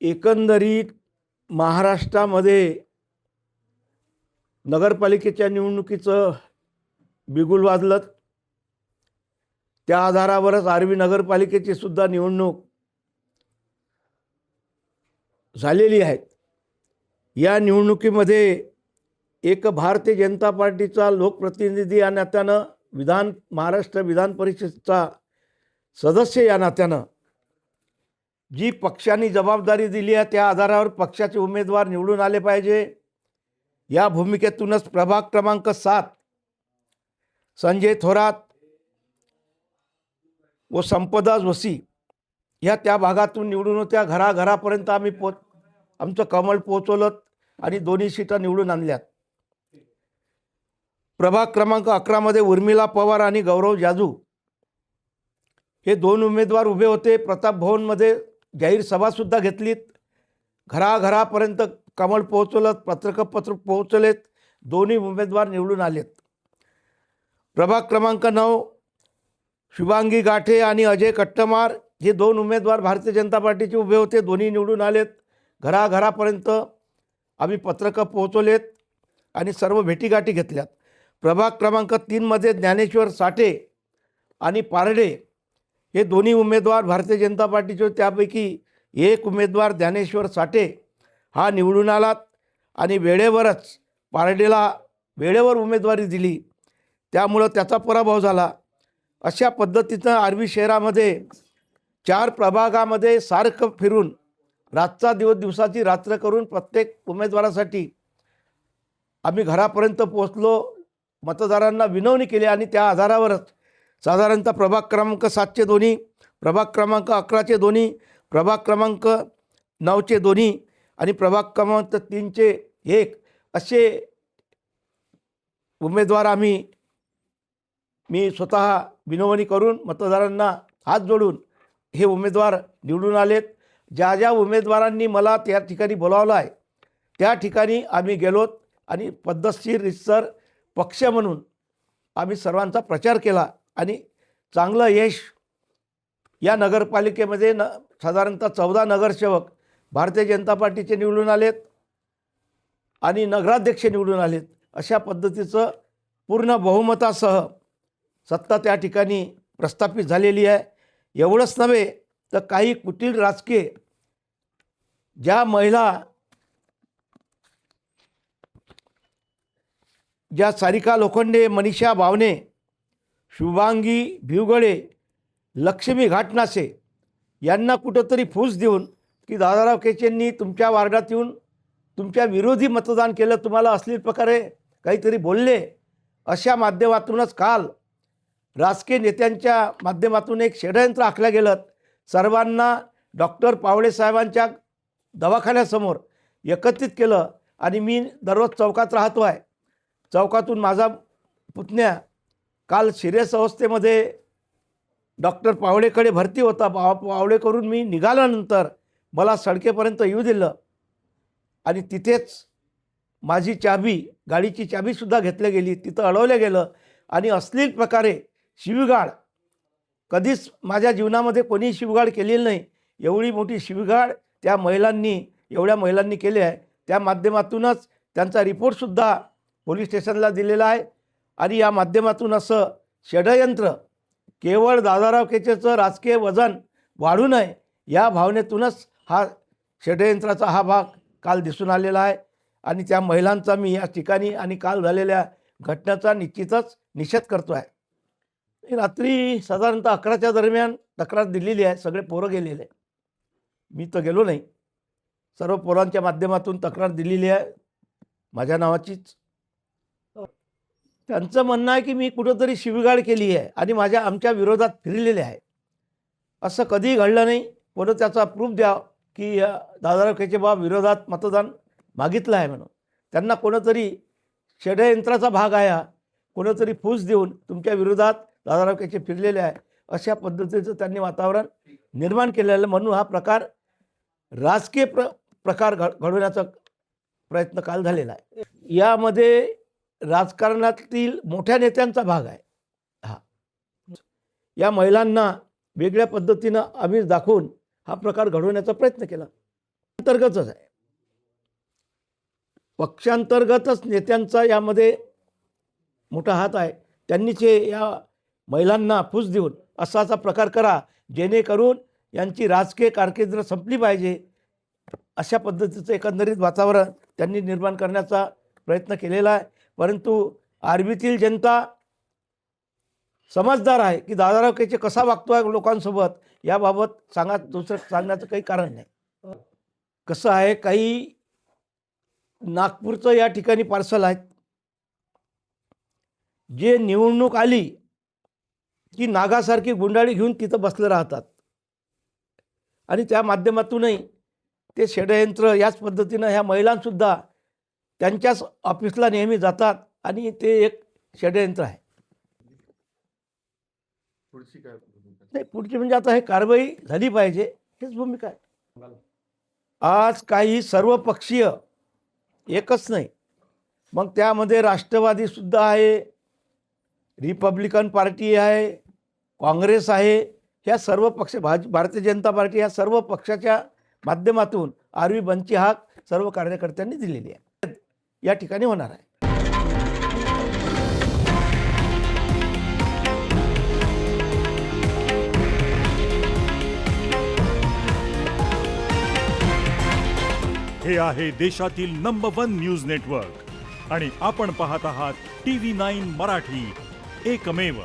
एकंदरीत महाराष्ट्रामध्ये नगरपालिकेच्या निवडणुकीचं बिगुल वाजलं. त्या आधारावरच आर्वी नगरपालिकेची सुद्धा निवडणूक झालेली आहे. या निवडणुकीमध्ये एक भारतीय जनता पार्टीचा लोकप्रतिनिधी या नात्यानं महाराष्ट्र विधान परिषदेचा सदस्य या नात्यानं जी पक्षाने जबाबदारी दिली आहे त्या आधारावर पक्षाचे उमेदवार निवडून आले पाहिजे. या भूमिकेतूनच प्रभाग क्रमांक 7 संजय थोरात व संपदा जोशी ह्या त्या भागातून निवडून होत्या. घराघरापर्यंत आम्ही आमचं कमळ पोहोचवलं आणि दोन्ही सीटा निवडून आणल्यात. प्रभाग क्रमांक 11 मध्ये उर्मिला पवार आणि गौरव जाजू हे दोन उमेदवार उभे होते. प्रताप भवनमध्ये जाहीर सभासुद्धा घेतलीत. घराघरापर्यंत कमळ पोहोचवलं, पत्र पोहोचवलेत. दोन्ही उमेदवार निवडून आलेत. प्रभाग क्रमांक 9 शुभांगी गाठे आणि अजय कट्टमार हे दोन उमेदवार भारतीय जनता पार्टीचे उभे होते. दोन्ही निवडून आलेत. घराघरापर्यंत आम्ही पत्रकं पोहोचवलेत आणि सर्व भेटीगाठी घेतल्यात. प्रभाग क्रमांक 3 मध्ये ज्ञानेश्वर साठे आणि पारडे हे दोन्ही उमेदवार भारतीय जनता पार्टीचे. त्यापैकी एक उमेदवार ज्ञानेश्वर साठे हा निवडून आलात आणि वेळेवरच पारडेला वेळेवर उमेदवारी दिली, त्यामुळं त्याचा पराभव झाला. अशा पद्धतीनं आर्वी शहरामध्ये 4 प्रभागामध्ये सारखं फिरून रातचा दिवस दिवसाची रात्र करून प्रत्येक उमेदवारासाठी आम्ही घरापर्यंत पोहोचलो. मतदारांना विनवणी केली आणि त्या आधारावरच साधारणतः प्रभाग क्रमांक 7चे दोन्ही, प्रभाग क्रमांक 11चे दोन्ही, प्रभाग क्रमांक 9चे दोन्ही आणि प्रभाग क्रमांक 3चे 1 असे उमेदवार मी स्वतः विनवणी करून मतदारांना हात जोडून हे उमेदवार निवडून आलेत. ज्या ज्या उमेदवारांनी मला त्या ठिकाणी बोलावलं आहे त्या ठिकाणी आम्ही गेलोत आणि पद्धतशीर रितसर पक्ष म्हणून आम्ही सर्वांचा प्रचार केला आणि चांगलं यश या नगरपालिकेमध्ये साधारणतः 14 नगरसेवक भारतीय जनता पार्टीचे निवडून आलेत आणि नगराध्यक्ष निवडून आलेत. अशा पद्धतीचं पूर्ण बहुमतासह सत्ता त्या ठिकाणी प्रस्थापित झालेली आहे. एवढंच नव्हे तर काही कुटील राजकीय ज्या महिला, ज्या सारिका लोखंडे, मनीषा बावणे, शुभांगी भिवगळे, लक्ष्मी घाटनासे यांना कुठंतरी फूस देऊन की दादाराव केचेंनी तुमच्या वार्डात येऊन तुमच्या विरोधी मतदान केलं, तुम्हाला अश्लील प्रकारे काहीतरी बोलले, अशा माध्यमातूनच काल राजकीय नेत्यांच्या माध्यमातून एक षडयंत्र आखलं गेलं. सर्वांना डॉक्टर पावळे साहेबांच्या दवाखान्यासमोर एकत्रित केलं आणि मी दररोज चौकात राहतो आहे. चौकातून माझा पुतण्या काल सिरियस अवस्थेमध्ये डॉक्टर पावळेकडे भरती होता. पावळे करून मी निघाल्यानंतर मला सडकेपर्यंत येऊ दिलं आणि तिथेच माझी चाबी, गाडीची चाबीसुद्धा घेतली गेली. तिथं अडवलं गेलं आणि अश्लील प्रकारे शिवीगाळ, कधीच माझ्या जीवनामध्ये कोणी शिवीगाळ केलेली नाही. एवढी मोठी शिवीगाळ त्या एवढ्या महिलांनी केली आहे. त्या माध्यमातूनच त्यांचा रिपोर्टसुद्धा पोलीस स्टेशनला दिलेला आहे आणि या माध्यमातून असं षडयंत्र केवळ दादाराव केचेचं राजकीय वजन वाढू नये या भावनेतूनच हा षडयंत्राचा हा भाग काल दिसून आलेला आहे आणि त्या महिलांचा मी या ठिकाणी आणि काल झालेल्या घटनेचा निश्चितच निषेध करतो आहे. रात्री साधारणतः 11च्या दरम्यान तक्रार दिलेली आहे. सगळे पोरं गेलेले, मी तर गेलो नाही. सर्व पोरांच्या माध्यमातून तक्रार दिलेली आहे माझ्या नावाचीच. त्यांचं म्हणणं आहे की मी कुठंतरी शिवीगाळ केली आहे आणि आमच्या विरोधात फिरलेले आहे. असं कधीही घडलं नाही. पुढं त्याचा प्रूफ द्या की दादाराव केचेबाब विरोधात मतदान मागितलं आहे म्हणून. त्यांना कोणतरी षडयंत्राचा भाग आहे हा, कोणतरी फूस देऊन तुमच्या विरोधात दादाराव केचे फिरलेले आहे अशा पद्धतीचं त्यांनी वातावरण निर्माण केलेलं. म्हणून हा प्रकार राजकीय प्रकार घडवण्याचा प्रयत्न काल झालेला आहे. यामध्ये राजकारणातील मोठ्या नेत्यांचा भाग आहे. या महिलांना वेगळ्या पद्धतीनं आम्ही दाखवून हा प्रकार घडवण्याचा प्रयत्न केला. अंतर्गतच आहे, पक्षांतर्गतच नेत्यांचा यामध्ये मोठा हात आहे. त्यांनीच या महिलांना फूस देऊन असा प्रकार करा जेणेकरून यांची राजकीय कारकीर्द संपली पाहिजे, अशा पद्धतीचं एकंदरीत वातावरण त्यांनी निर्माण करण्याचा प्रयत्न केलेला आहे. परंतु आर्वीतील जनता समजदार आहे की दादाराव केचे कसा वागतो आहे लोकांसोबत, याबाबत दुसरं सांगण्याचं काही कारण नाही. कसं आहे, काही नागपूरचं या ठिकाणी पार्सल आहेत जे निवडणूक आली की नागासारखी गुंडाळी घेऊन तिथं बसले राहतात आणि त्या माध्यमातूनही ते षडयंत्र याच पद्धतीनं ह्या महिलांसुद्धा त्यांच्याच ऑफिसला नेहमी जातात आणि ते एक षडयंत्र आहे. नाही, पुढची म्हणजे आता हे कारवाई झाली पाहिजे, हेच भूमिका आहे. आज काही सर्वपक्षीय एकच नाही, मग त्यामध्ये राष्ट्रवादीसुद्धा आहे, रिपब्लिकन पार्टी आहे, काँग्रेस आहे. ह्या सर्व पक्ष, भारतीय जनता पार्टी, ह्या सर्व पक्षाच्या माध्यमातून आर्वी बंदची हाक सर्व कार्यकर्त्यांनी दिलेली आहे. या ठिकाणी होणार आहे. हे आहे देशातील नंबर 1 न्यूज नेटवर्क आणि आपण पाहत आहात TV9 मराठी, एकमेव.